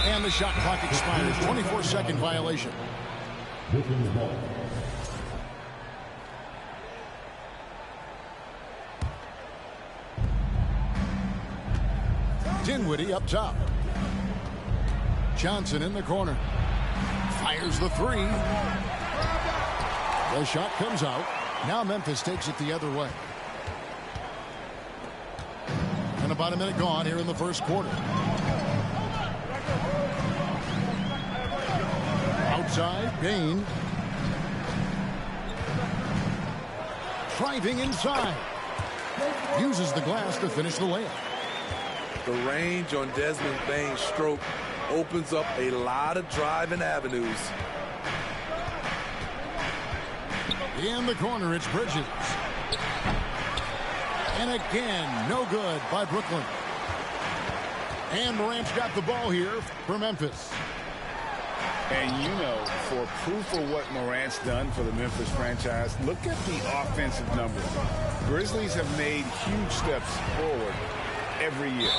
And the shot clock expires. 24-second violation. Brooklyn's ball. Dinwiddie up top. Johnson in the corner. Fires the three. The shot comes out. Now Memphis takes it the other way. And about a minute gone here in the first quarter. Outside, Bane. Driving inside. Uses the glass to finish the layup. The range on Desmond Bane's stroke opens up a lot of driving avenues. In the corner, it's Bridges. And again, no good by Brooklyn. And Morant's got the ball here for Memphis. And you know, for proof of what Morant's done for the Memphis franchise, look at the offensive numbers. Grizzlies have made huge steps forward every year.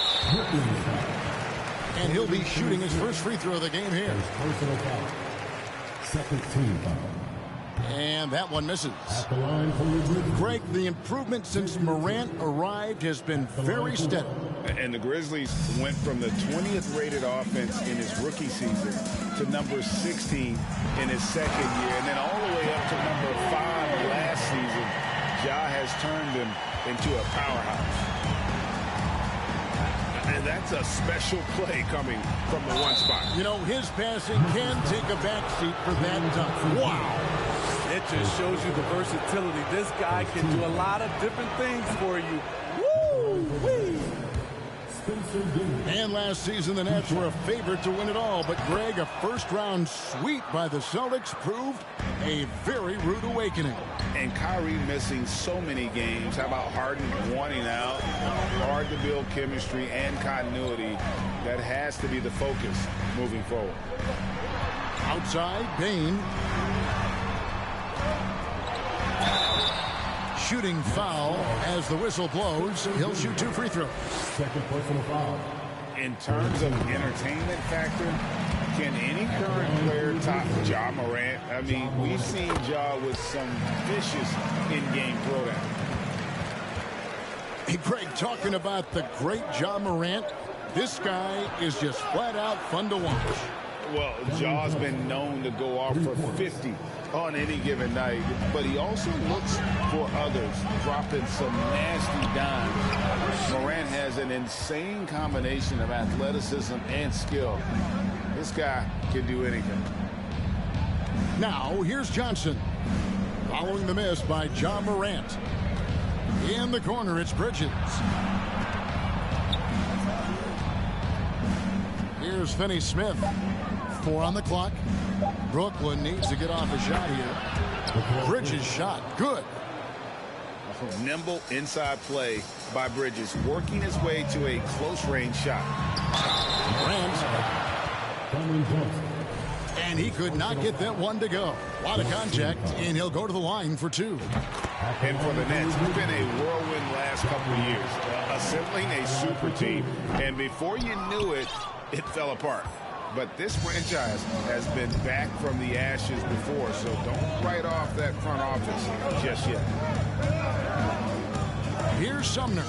And he'll be shooting his first free throw of the game here. Personal foul. Second team foul. And that one misses. At the line for the Grizzlies. Greg, the improvement since Morant arrived has been very steady. And the Grizzlies went from the 20th rated offense in his rookie season to number 16 in his second year. And then all the way up to number 5 last season. Ja has turned them into a powerhouse. And that's a special play coming from the one spot. You know, his passing can take a backseat for that dunk. Wow. It just shows you the versatility. This guy can do a lot of different things for you. Woo-wee! And last season, the Nets were a favorite to win it all. But, Greg, a first-round sweep by the Celtics proved a very rude awakening. And Kyrie missing so many games. How about Harden wanting out? Hard to build chemistry and continuity. That has to be the focus moving forward. Outside, Bane. Shooting foul as the whistle blows. He'll shoot 2 free throws. Second personal foul. In terms of entertainment factor, can any current player top Ja Morant? I mean, we've seen Ja with some vicious in-game throwdown. Hey, Greg, talking about the great Ja Morant, this guy is just flat out fun to watch. Well, Ja's been known to go off for 50 on any given night, but he also looks for others, dropping some nasty dimes. Morant has an insane combination of athleticism and skill. This guy can do anything. Now, here's Johnson. Following the miss by Ja Morant. In the corner, it's Bridges. Here's Finney-Smith. 4 on the clock. Brooklyn needs to get off a shot here. Bridges shot. Good. Nimble inside play by Bridges, working his way to a close-range shot. Morant. And he could not get that one to go. A lot of contact, and he'll go to the line for 2. And for the Nets, it's been a whirlwind last couple of years. Assembling a super team, and before you knew it, it fell apart. But this franchise has been back from the ashes before, so don't write off that front office just yet. Here's Sumner.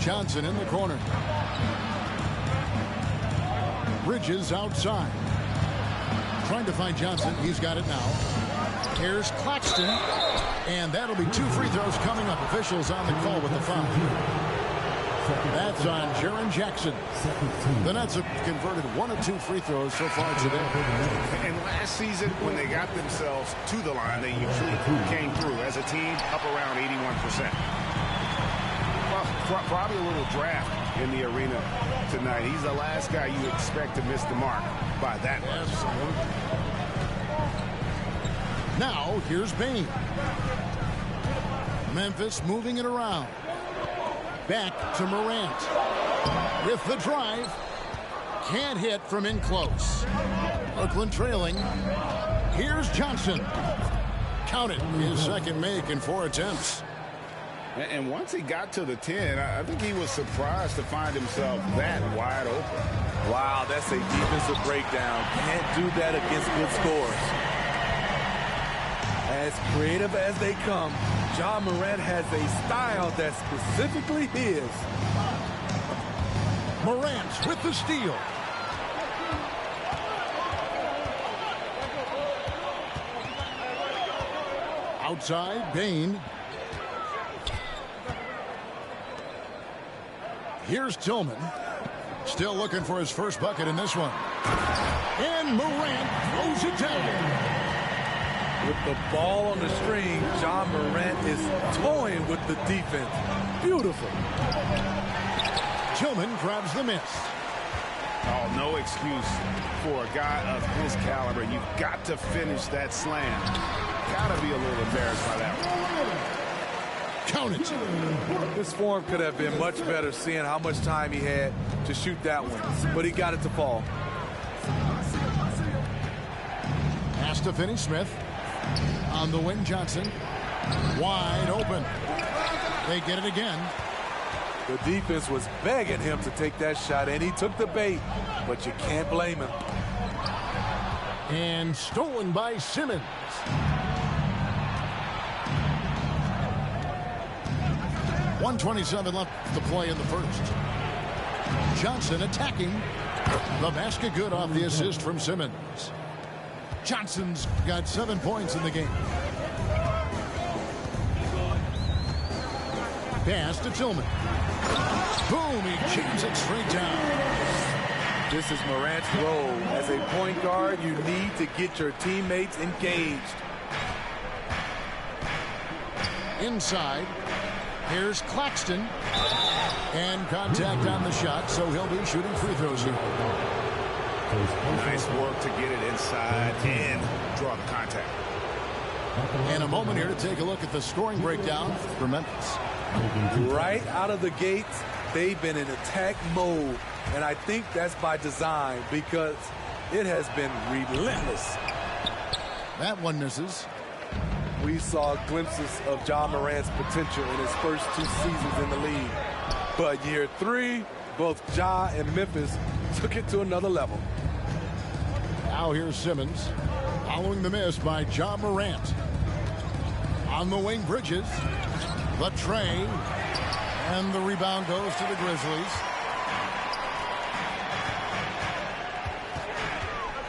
Johnson in the corner. Bridges outside. Trying to find Johnson. He's got it now. Here's Claxton. And that'll be 2 free throws coming up. Officials on the call with the foul. That's on Jaren Jackson. The Nets have converted 1 of 2 free throws so far today. And last season, when they got themselves to the line, they usually came through as a team up around 81%. Well, probably a little draft in the arena tonight. He's the last guy you expect to miss the mark by that much. Now, here's Bane. Memphis moving it around. Back to Morant. With the drive. Can't hit from in close. Brooklyn trailing. Here's Johnson. Count it. His second make in 4 attempts. And once he got to the 10, I think he was surprised to find himself that wide open. Wow, that's a defensive breakdown. Can't do that against good scores. As creative as they come, Ja Morant has a style that's specifically his. Morant with the steal. Outside, Bane. Here's Tillman. Still looking for his first bucket in this one. And Morant throws it down. With the ball on the string, Ja Morant is toying with the defense. Beautiful. Tillman grabs the miss. Oh, no excuse for a guy of his caliber. You've got to finish that slam. Got to be a little embarrassed by that one. Count it. His form could have been much better seeing how much time he had to shoot that one, but he got it to fall. Has to finish Smith. On the wing, Johnson. Wide open. They get it again. The defense was begging him to take that shot, and he took the bait, but you can't blame him. And stolen by Simmons. .127 left to play in the first. Johnson attacking. The basket good off the assist from Simmons. Johnson's got 7 points in the game. Pass to Tillman. Boom, he jams it straight down. This is Morant's role. As a point guard, you need to get your teammates engaged. Inside. Here's Claxton. And contact on the shot, so he'll be shooting free throws here. Nice work to get it inside and draw the contact. And a moment here to take a look at the scoring breakdown for Memphis. Right out of the gates, they've been in attack mode. And I think that's by design because it has been relentless. That one misses. We saw glimpses of Ja Morant's potential in his first 2 seasons in the league. But year 3, both Ja and Memphis took it to another level. Now here's Simmons. Following the miss by Ja Morant. On the wing, Bridges. The tray. And the rebound goes to the Grizzlies.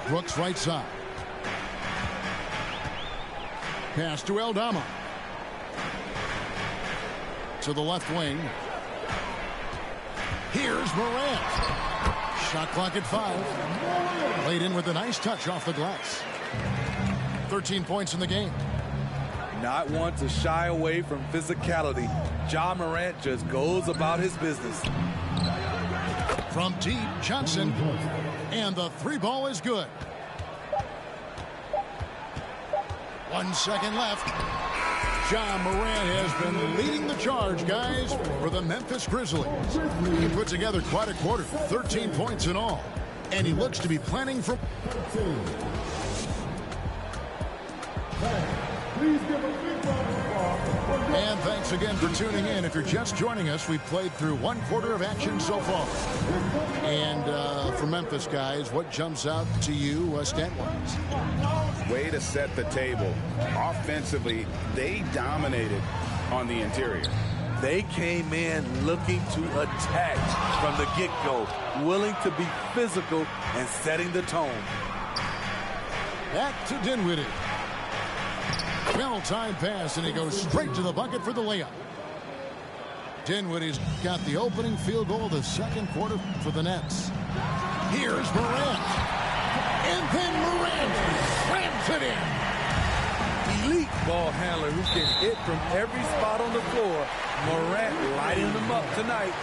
Brooks right side. Pass to Aldama. To the left wing. Here's Morant. Shot clock at 5. Laid in with a nice touch off the glass. 13 points in the game. Not one to shy away from physicality. Ja Morant just goes about his business. From deep, Johnson. And the 3 ball is good. 1 second left. Ja Morant has been leading the charge, guys, for the Memphis Grizzlies. He put together quite a quarter, 13 points in all. And he looks to be planning for... And thanks again for tuning in. If you're just joining us, we've played through 1 quarter of action so far. And for Memphis, guys, what jumps out to you stat-wise? Way to set the table. Offensively, they dominated on the interior. They came in looking to attack from the get-go, willing to be physical and setting the tone. Back to Dinwiddie. Well-timed pass, and he goes straight to the bucket for the layup. Dinwiddie's got the opening field goal of the second quarter for the Nets. Here's Morant. And then Morant slams it in. Elite ball handler who can hit from every spot on the floor. Morant lighting them up tonight.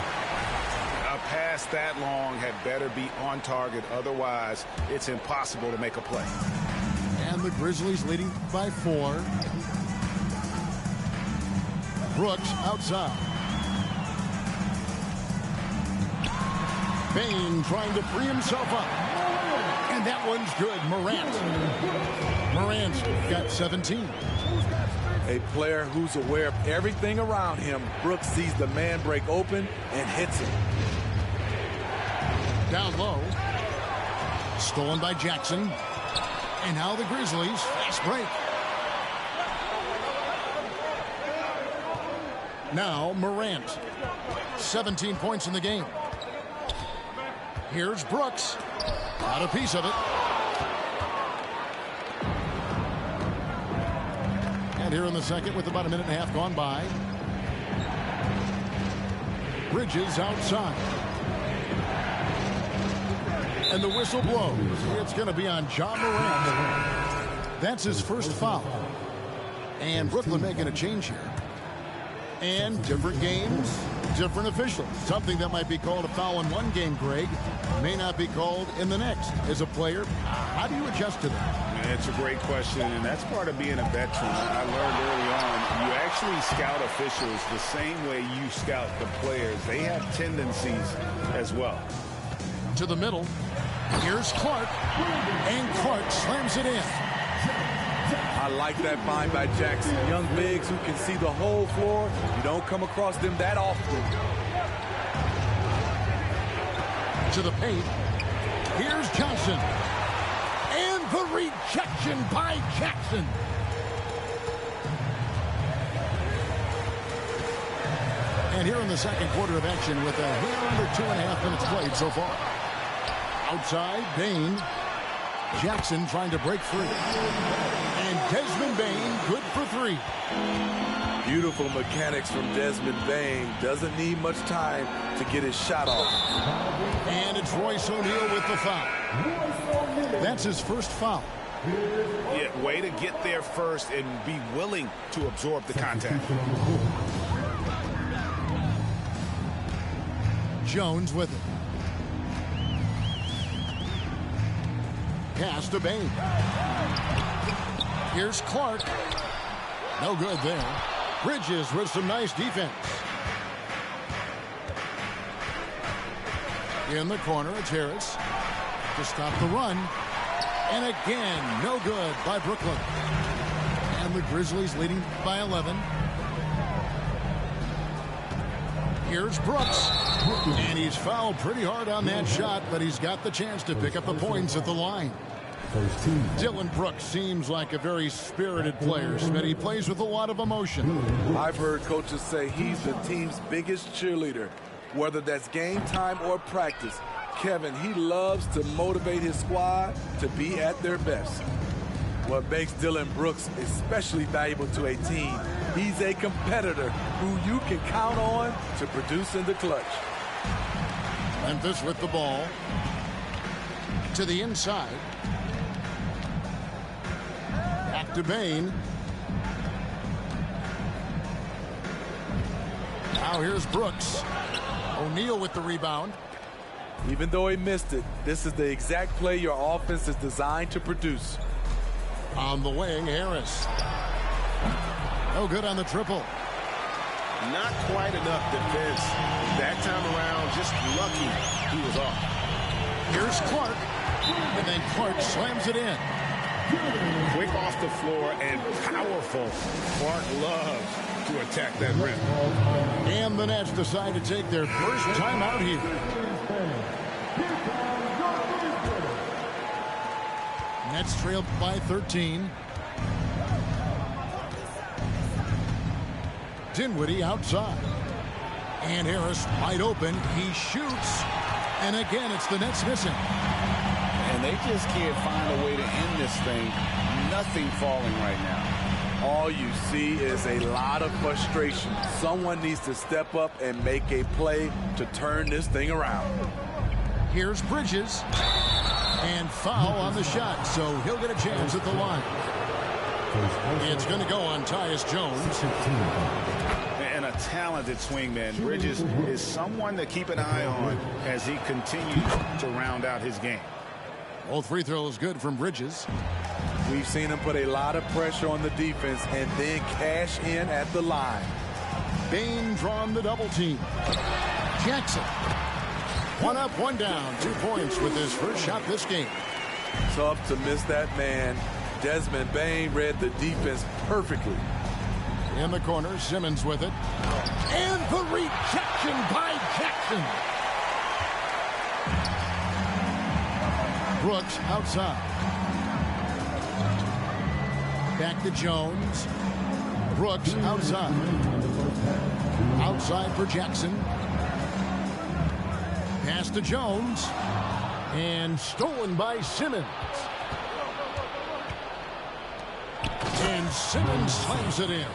A pass that long had better be on target. Otherwise, it's impossible to make a play. And the Grizzlies leading by 4. Brooks outside. Bane trying to free himself up. And that one's good. Morant's got 17. A player who's aware of everything around him. Brooks sees the man break open and hits him. Down low. Stolen by Jackson. And now the Grizzlies. Fast break. Now Morant. 17 points in the game. Here's Brooks. Got a piece of it. And here in the second with about a minute and a half gone by. Bridges outside. And the whistle blows. It's going to be on Ja Morant. That's his first foul. And Brooklyn making a change here. And different games, different officials. Something that might be called a foul in one game, Greg, may not be called in the next. As a player, how do you adjust to that? It's a great question, and that's part of being a veteran. I learned early on, you actually scout officials the same way you scout the players. They have tendencies as well. To the middle. Here's Clark. And Clark slams it in. I like that find by Jackson. Young bigs who can see the whole floor. You don't come across them that often. To the paint. Here's Johnson. And the rejection by Jackson. And here in the second quarter of action with a hair under 2.5 minutes played so far. Outside, Bane. Jackson trying to break free. And Desmond Bane good for three. Beautiful mechanics from Desmond Bane. Doesn't need much time to get his shot off. And it's Royce O'Neal with the foul. That's his first foul. Yeah, way to get there first and be willing to absorb the contact. Jones with it. Pass to Bane. Here's Clark. No good there. Bridges with some nice defense. In the corner, it's Harris to stop the run. And again, no good by Brooklyn. And the Grizzlies leading by 11. Here's Brooks. And he's fouled pretty hard on that shot, but he's got the chance to pick up the points at the line. Dillon Brooks seems like a very spirited player, Smith. He plays with a lot of emotion. I've heard coaches say he's the team's biggest cheerleader, whether that's game time or practice. Kevin, he loves to motivate his squad to be at their best. What makes Dillon Brooks especially valuable to a team, he's a competitor who you can count on to produce in the clutch. Memphis with the ball. To the inside. Back to Bane. Now here's Brooks. O'Neal with the rebound. Even though he missed it, this is the exact play your offense is designed to produce. On the wing, Harris. No good on the triple. Not quite enough defense. That time around, just lucky he was off. Here's Clark. And then Clark slams it in. Quick off the floor and powerful. Clark loves to attack that rim. And the Nets decide to take their first time out here. Nets trailed by 13. Dinwiddie outside. And Harris wide open. He shoots. And again, it's the Nets missing. And they just can't find a way to end this thing. Nothing falling right now. All you see is a lot of frustration. Someone needs to step up and make a play to turn this thing around. Here's Bridges. And foul on the shot, so he'll get a chance at the line. It's going to go on Tyus Jones. And a talented swingman. Bridges is someone to keep an eye on as he continues to round out his game. Both free throws good from Bridges. We've seen him put a lot of pressure on the defense and then cash in at the line. Bane drawn the double team. Jackson. One up, one down. 2 points with his first shot this game. Tough to miss that man. Desmond Bane read the defense perfectly. In the corner, Simmons with it. And the rejection by Jackson. Brooks outside. Back to Jones. Brooks outside. Outside for Jackson. Pass to Jones. And stolen by Simmons. And Simmons slams it in.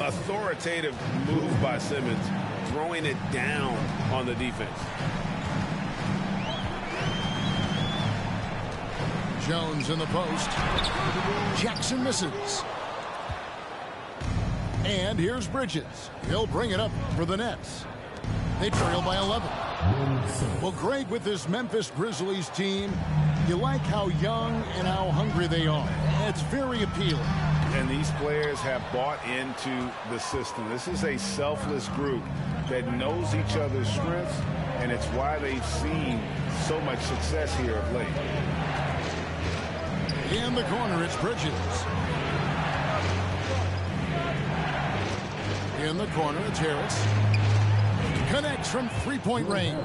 Authoritative move by Simmons, throwing it down on the defense. Jones in the post. Jackson misses. And here's Bridges. He'll bring it up for the Nets. They trail by 11. Well, Greg, with this Memphis Grizzlies team, you like how young and how hungry they are. It's very appealing. And these players have bought into the system. This is a selfless group that knows each other's strengths, and it's why they've seen so much success here of late. In the corner, it's Bridges. In the corner, it's Harris. Connects from three-point range.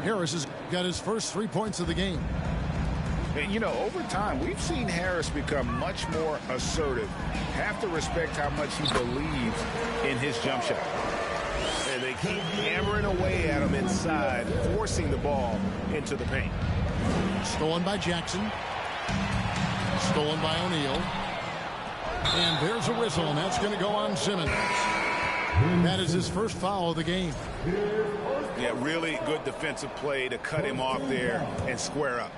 Harris has got his first 3 points of the game. And, you know, over time, we've seen Harris become much more assertive. Have to respect how much he believes in his jump shot. And they keep hammering away at him inside, forcing the ball into the paint. Stolen by Jackson. Stolen by O'Neal. And there's a whistle, and that's going to go on Simmons. That is his first foul of the game. Yeah, really good defensive play to cut him off there and square up.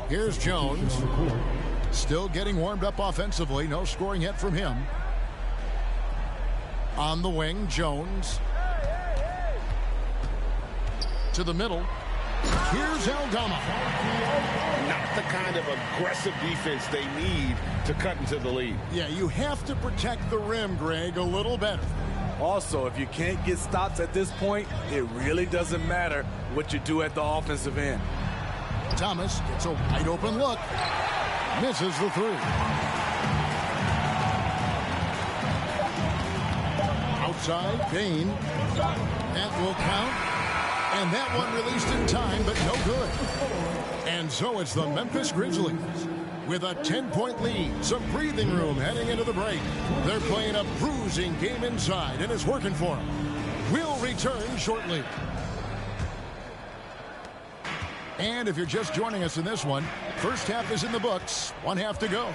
Here's Jones. Still getting warmed up offensively. No scoring yet from him. On the wing, Jones. To the middle. Here's Aldama. Not the kind of aggressive defense they need to cut into the lead. Yeah, you have to protect the rim, Greg, a little better. Also, if you can't get stops at this point, it really doesn't matter what you do at the offensive end. Thomas gets a wide open look. Misses the three. Outside, Bain. That will count. And that one released in time, but no good. And so it's the Memphis Grizzlies with a 10-point lead. Some breathing room heading into the break. They're playing a bruising game inside, and it's working for them. We'll return shortly. And if you're just joining us in this one, first half is in the books. 1 half to go.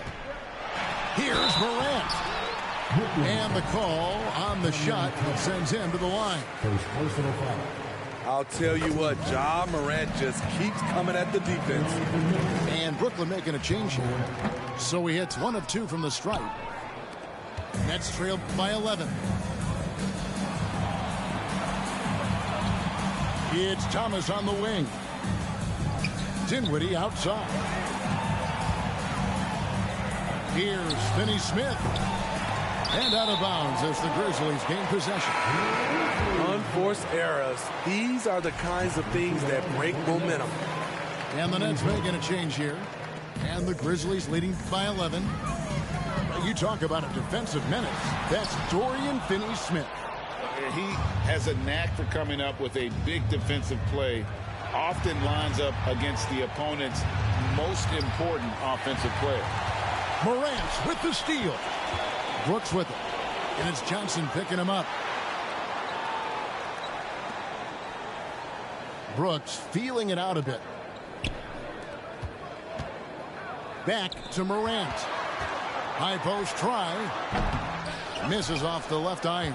Here's Morant. And the call on the shot that sends him to the line. First personal foul. I'll tell you what, Ja Morant just keeps coming at the defense. And Brooklyn making a change here. So he hits 1 of 2 from the stripe. Nets trailed by 11. It's Thomas on the wing. Dinwiddie outside. Here's Finney-Smith. And out of bounds as the Grizzlies gain possession. Unforced errors. These are the kinds of things that break momentum. And the Nets making a change here. And the Grizzlies leading by 11. You talk about a defensive menace. That's Dorian Finney-Smith. He has a knack for coming up with a big defensive play. Often lines up against the opponent's most important offensive player. Morant with the steal. Brooks with it. And it's Johnson picking him up. Brooks feeling it out a bit. Back to Morant. High post try. Misses off the left iron.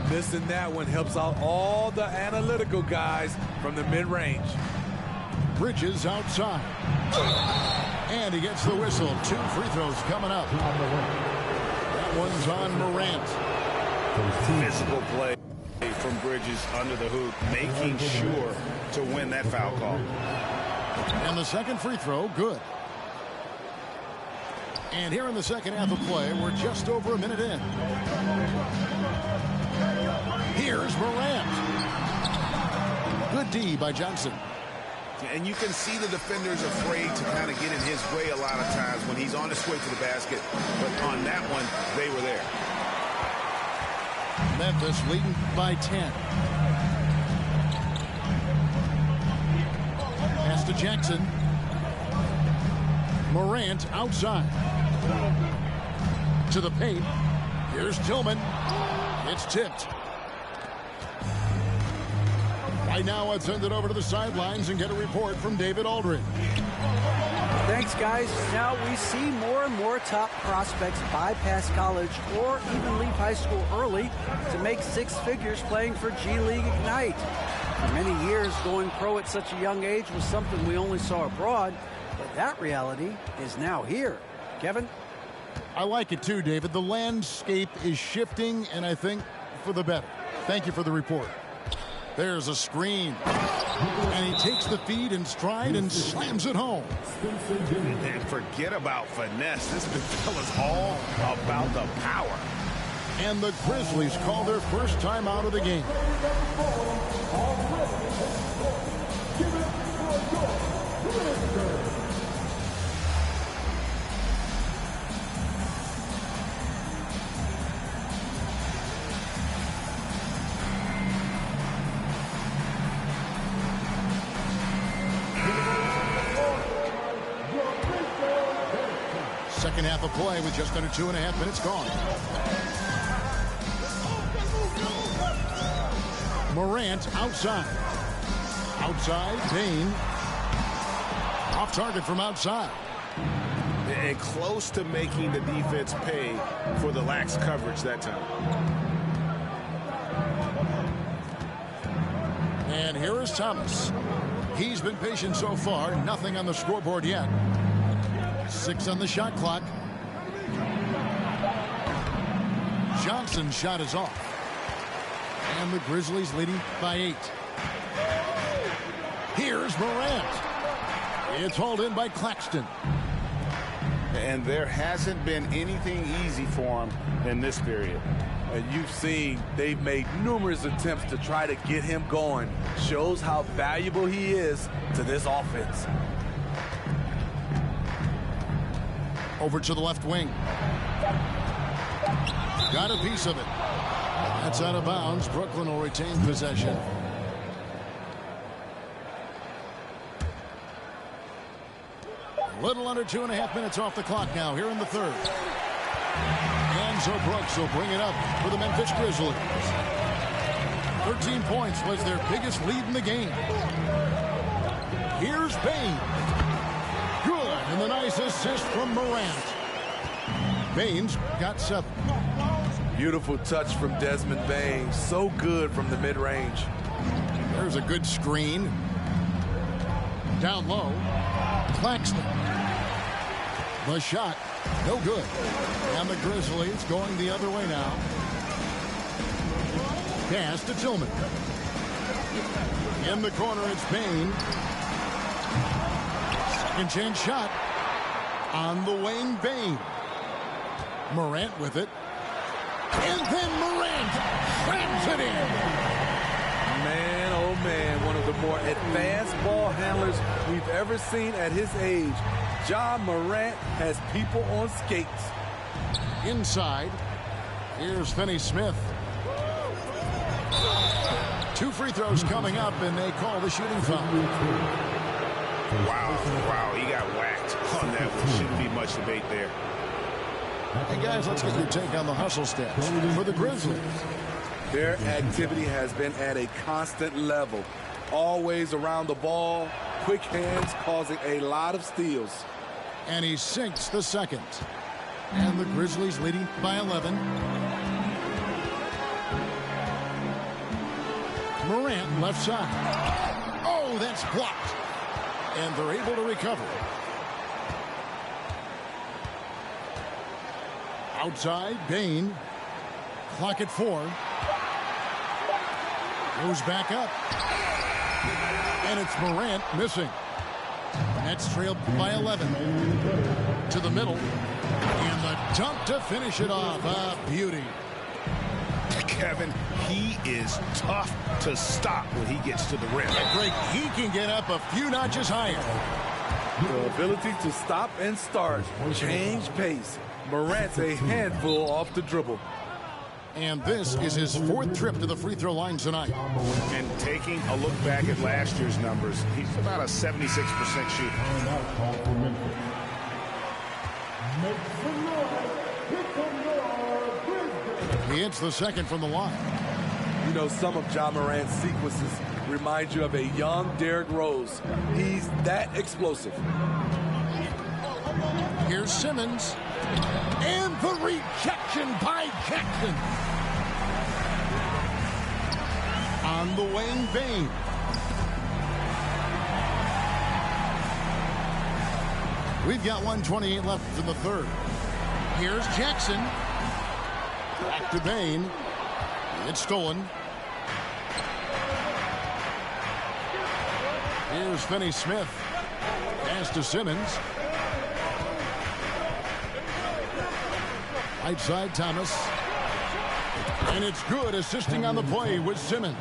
Missing that one helps out all the analytical guys from the mid-range. Bridges outside. And he gets the whistle. 2 free throws coming up. That one's on Morant. Physical play from Bridges under the hoop, making sure to win that foul call. And the second free throw, good. And here in the second half of play, we're just over a minute in. Here's Morant. Good D by Johnson. And you can see the defenders afraid to kind of get in his way a lot of times when he's on his way to the basket. But on that one, they were there. Memphis leading by 10. Jackson. Morant outside. To the paint. Here's Tillman. It's tipped. Right now, let's send it over to the sidelines and get a report from David Aldridge. Thanks, guys. Now we see more and more top prospects bypass college or even leave high school early to make six figures playing for G League Ignite. For many years, going pro at such a young age was something we only saw abroad, but that reality is now here. Kevin? I like it too, David. The landscape is shifting, and I think for the better. Thank you for the report. There's a screen. And he takes the feed in stride and slams it home. And forget about finesse. This fella's all about the power. And the Grizzlies call their first time out of the game. Second half of play with just under 2.5 minutes gone. Morant outside. Outside, Bane. Off target from outside. And close to making the defense pay for the lax coverage that time. And here is Thomas. He's been patient so far. Nothing on the scoreboard yet. 6 on the shot clock. Johnson's shot is off. And the Grizzlies leading by 8. Here's Morant. It's hauled in by Claxton. And there hasn't been anything easy for him in this period. And you've seen they've made numerous attempts to try to get him going. Shows how valuable he is to this offense. Over to the left wing. Got a piece of it. That's out of bounds. Brooklyn will retain possession. A little under 2.5 minutes off the clock now here in the third. Enzo Brooks will bring it up for the Memphis Grizzlies. 13 points was their biggest lead in the game. Here's Bane. Good, and the nice assist from Morant. Bane's got 7. Beautiful touch from Desmond Bane. So good from the mid-range. There's a good screen. Down low. Claxton. The shot. No good. And the Grizzlies going the other way now. Pass to Tillman. In the corner, it's Bane. Second chance shot. On the wing, Bane. Morant with it. And then Morant slams it in. Man, oh man, one of the more advanced ball handlers we've ever seen at his age. Ja Morant has people on skates. Inside, here's Finney-Smith. 2 free throws coming up, and they call the shooting foul. Wow, he got whacked on that one. Shouldn't be much debate there. Hey, guys, let's get your take on the hustle stats for the Grizzlies. Their activity has been at a constant level. Always around the ball, quick hands causing a lot of steals. And he sinks the second. And the Grizzlies leading by 11. Morant left side. Oh, that's blocked. And they're able to recover. Outside, Bane. Clock at 4. Goes back up. And it's Morant missing. Nets trailed by 11. To the middle. And the dunk to finish it off. A beauty. Kevin, he is tough to stop when he gets to the rim. Greg, he can get up a few notches higher. The ability to stop and start, change pace. Morant's a handful off the dribble. And this is his 4th trip to the free throw line tonight. And taking a look back at last year's numbers, he's about a 76% shooter. Timeout call for Memphis. Make some noise. Here come your Grizzlies. He hits the second from the line. You know, some of Ja Morant's sequences remind you of a young Derrick Rose. He's that explosive. Here's Simmons. And the rejection by Jackson. On the wing, Bane. We've got 1:28 left in the third. Here's Jackson. Back to Bane. It's stolen. Here's Finney-Smith. Pass to Simmons. Right side, Thomas. And it's good, assisting on the play with Simmons.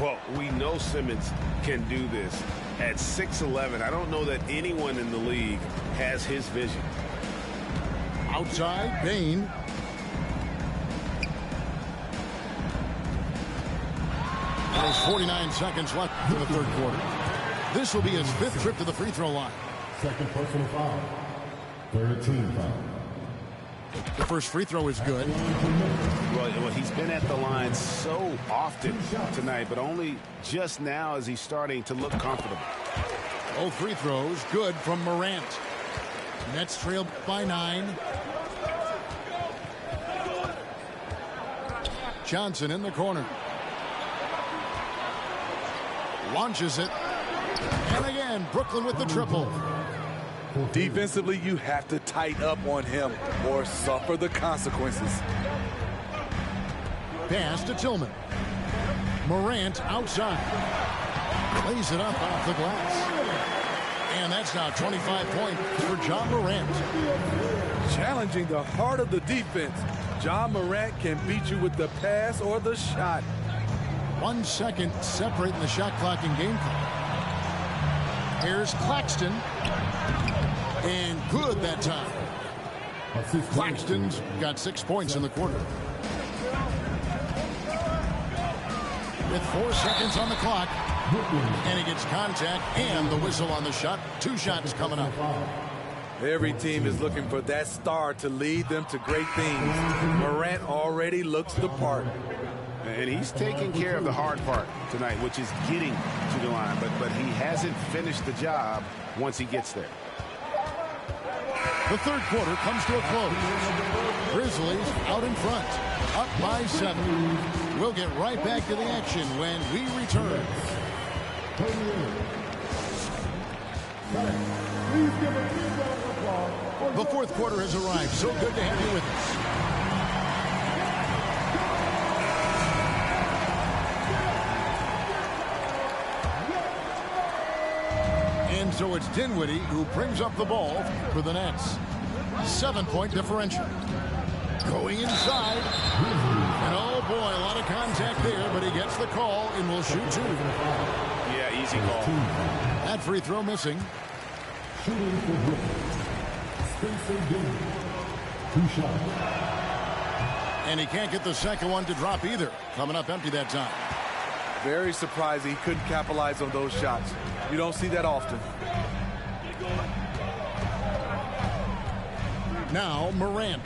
Well, we know Simmons can do this. At 6'11", I don't know that anyone in the league has his vision. Outside, Bane. There's 49 seconds left in the third quarter. This will be his 5th trip to the free throw line. Second personal foul. Third team foul. The first free throw is good. Well, he's been at the line so often tonight, but only just now is he starting to look comfortable. Both free throws good from Morant. Nets trailed by 9. Johnson in the corner. Launches it. And again, Brooklyn with the triple. Defensively, you have to tighten up on him or suffer the consequences. Pass to Tillman. Morant outside. Lays it up off the glass. And that's now 25 points for Ja Morant. Challenging the heart of the defense. Ja Morant can beat you with the pass or the shot. 1 second separating the shot clock and game clock. Here's Claxton. And good that time. Claxton's got 6 points in the quarter. With 4 seconds on the clock. And he gets contact and the whistle on the shot. 2 shots coming up. Every team is looking for that star to lead them to great things. Morant already looks the part. And he's taking care of the hard part tonight, which is getting to the line. But he hasn't finished the job once he gets there. The third quarter comes to a close. Grizzlies out in front, up by 7. We'll get right back to the action when we return. The fourth quarter has arrived. So good to have you with us. And so it's Dinwiddie who brings up the ball for the Nets. 7-point differential. Going inside. And oh boy, a lot of contact there, but he gets the call and will shoot 2. Yeah, easy call. That free throw missing. Shooting for Brooklyn. Spencer Dinwiddie. 2 shots. And he can't get the second one to drop either. Coming up empty that time. Very surprising he couldn't capitalize on those shots. You don't see that often. Now Morant.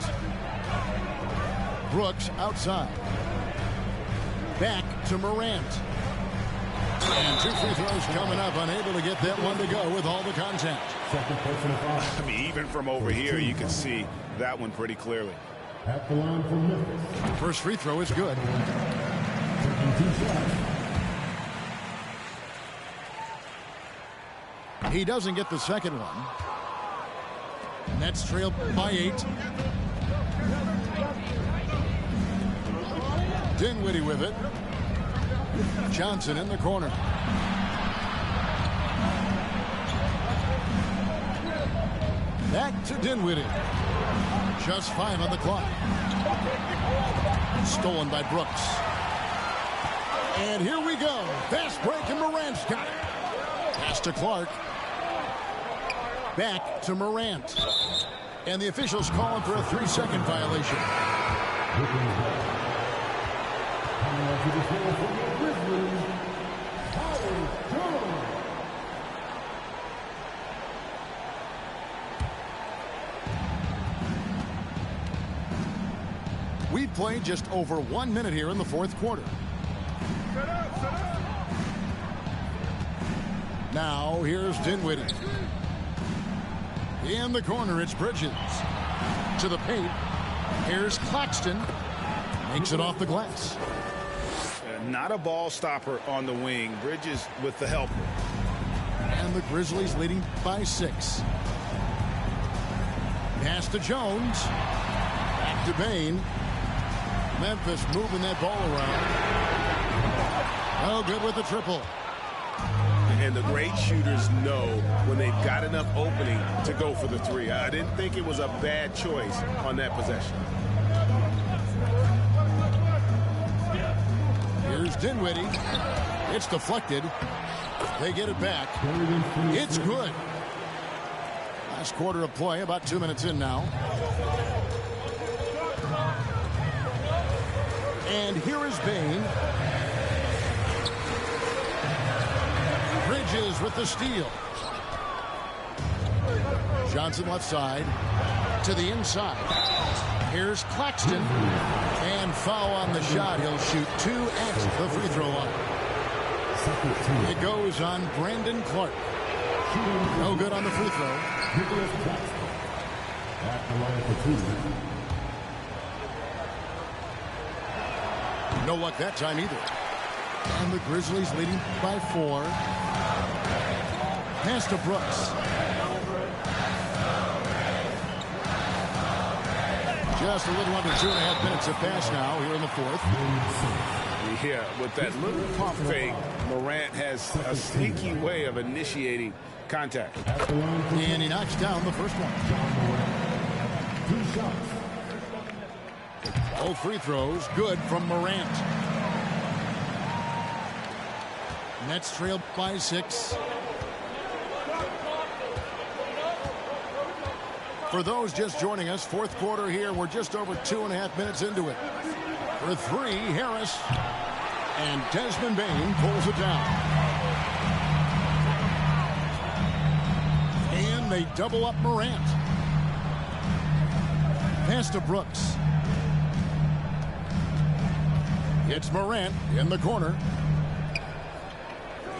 Brooks outside. Back to Morant. And 2 free throws coming up. Unable to get that one to go with all the contact. Second personal foul. I mean, even from over here, you can see that one pretty clearly. At the line for Memphis. First free throw is good. Taking 2 shots. He doesn't get the second one. Nets trailed by 8. Dinwiddie with it. Johnson in the corner. Back to Dinwiddie. Just 5 on the clock. Stolen by Brooks. And here we go. Fast break and Morant's got it. Pass to Clark. Back to Morant. And the officials calling for a 3-second violation. Coming onto the floor for the Grizzlies, Tyus Jones. We've played just over 1 minute here in the fourth quarter. Now here's Dinwiddie. In the corner, it's Bridges. To the paint. Here's Claxton. Makes it off the glass. Not a ball stopper on the wing. Bridges with the helper. And the Grizzlies leading by 6. Pass to Jones. Back to Bane. Memphis moving that ball around. Oh, good with the triple. And the great shooters know when they've got enough opening to go for the three. I didn't think it was a bad choice on that possession. Here's Dinwiddie. It's deflected. They get it back. It's good. Last quarter of play, about 2 minutes in now. And here is Bane. Bridges with the steal. Johnson left side to the inside. Here's Claxton. And foul on the shot. He'll shoot 2 at the free throw line. It goes on Brandon Clark. No good on the free throw. At the line for 2. No luck that time either. And the Grizzlies leading by 4. Pass to Brooks. Just a little under 2.5 minutes have passed now here in the fourth. Yeah, with that little pump fake, Morant has a sneaky way of initiating contact. And he knocks down the first one. 2 shots. Both free throws good from Morant. Nets trailed by 6. For those just joining us, fourth quarter here. We're just over 2.5 minutes into it. For 3, Harris. And Desmond Bane pulls it down. And they double up Morant. Pass to Brooks. It's Morant in the corner.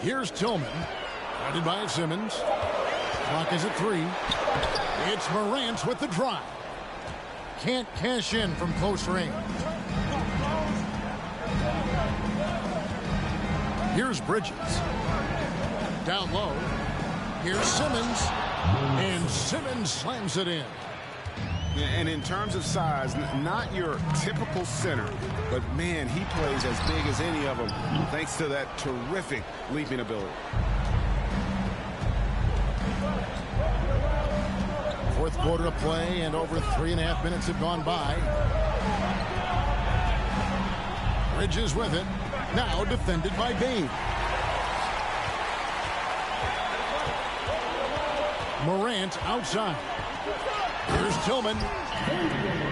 Here's Tillman. Guarded by Simmons. Clock is at 3. It's Morant with the drive. Can't cash in from close range. Here's Bridges. Down low. Here's Simmons. And Simmons slams it in. And in terms of size, not your typical center, but man, he plays as big as any of them thanks to that terrific leaping ability. Fourth quarter of play, and over 3.5 minutes have gone by. Bridges with it. Now defended by Bane. Morant outside. Here's Tillman.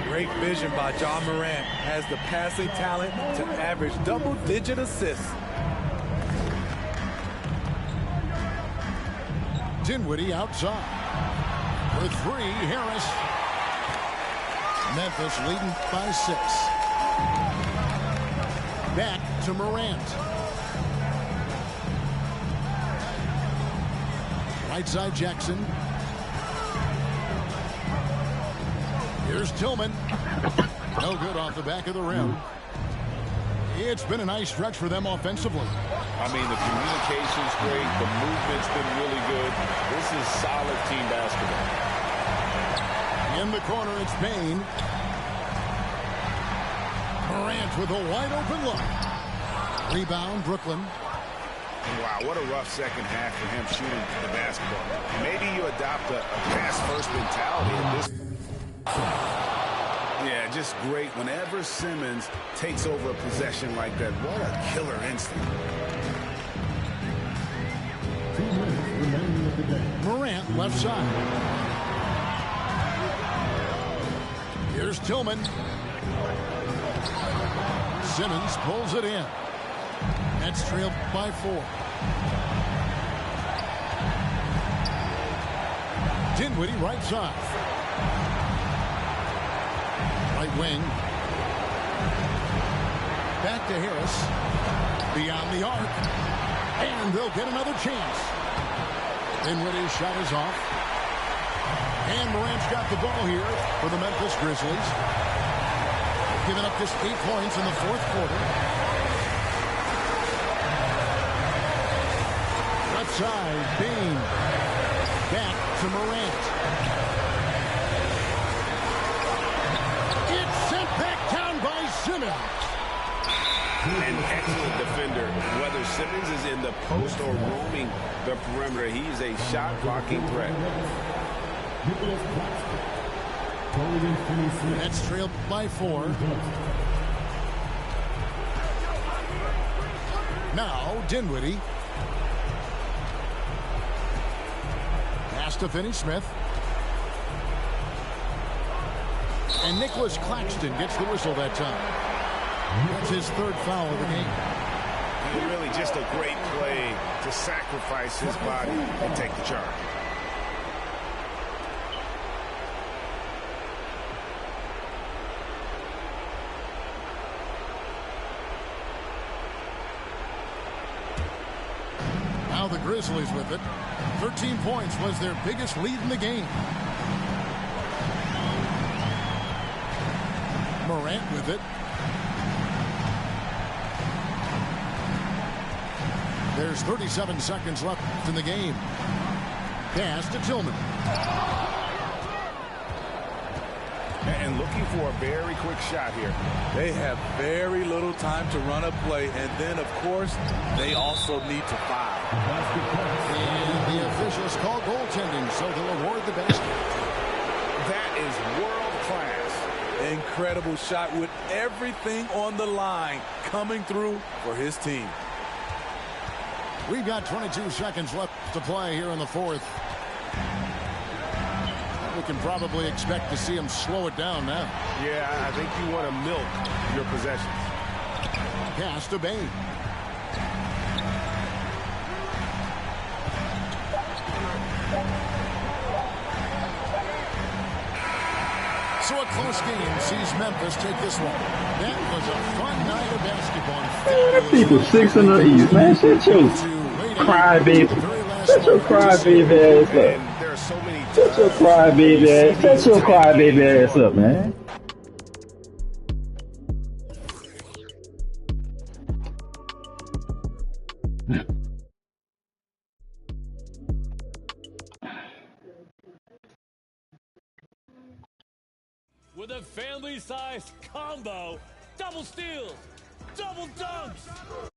Great vision by John Morant. Has the passing talent to average double-digit assists. Dinwiddie outside. For 3, Harris. Memphis leading by 6. Back to Morant. Right side Jackson. Here's Tillman. No good off the back of the rim. It's been a nice stretch for them offensively. I mean, the communication's great. The movement's been really good. This is solid team basketball. In the corner, it's Bane. Morant with a wide open look. Rebound, Brooklyn. Wow, what a rough second half for him shooting the basketball. Maybe you adopt a pass-first mentality in this. Yeah, just great. Whenever Simmons takes over a possession like that, what a killer instinct. 2 minutes remaining of the game. Morant left side. Here's Tillman. Simmons pulls it in. Nets trailed by 4. Dinwiddie right side. Right wing. Back to Harris. Beyond the arc. And they'll get another chance. Dinwiddie's shot is off. And Morant's got the ball here for the Memphis Grizzlies. Giving up just 8 points in the fourth quarter. Left side, Bean. Back to Morant. It's sent back down by Simmons. An excellent defender. Whether Simmons is in the post or roaming the perimeter, he's a shot-blocking threat. Nets trailed by 4. Now Dinwiddie. Pass to Finney-Smith. And Nicholas Claxton gets the whistle that time. That's his 3rd foul of the game. And really just a great play to sacrifice his body and take the charge. Now the Grizzlies with it. 13 points was their biggest lead in the game. Morant with it. There's 37 seconds left in the game. Pass to Tillman. And looking for a very quick shot here. They have very little time to run a play, and then, of course, they also need to foul. And the officials call goaltending, so they'll award the basket. That is world-class. Incredible shot with everything on the line coming through for his team. We've got 22 seconds left to play here in the fourth. We can probably expect to see him slow it down now. Yeah, I think you want to milk your possessions. Pass to Bain. So a close game sees Memphis take this one. That was a fun night of basketball. People 6 in the East, man. Shut your crybaby. Shut your crybaby ass up. And there are so many times. Shut your crybaby ass. Shut your crybaby ass up, man. With a family-sized combo, double steals, double dunks,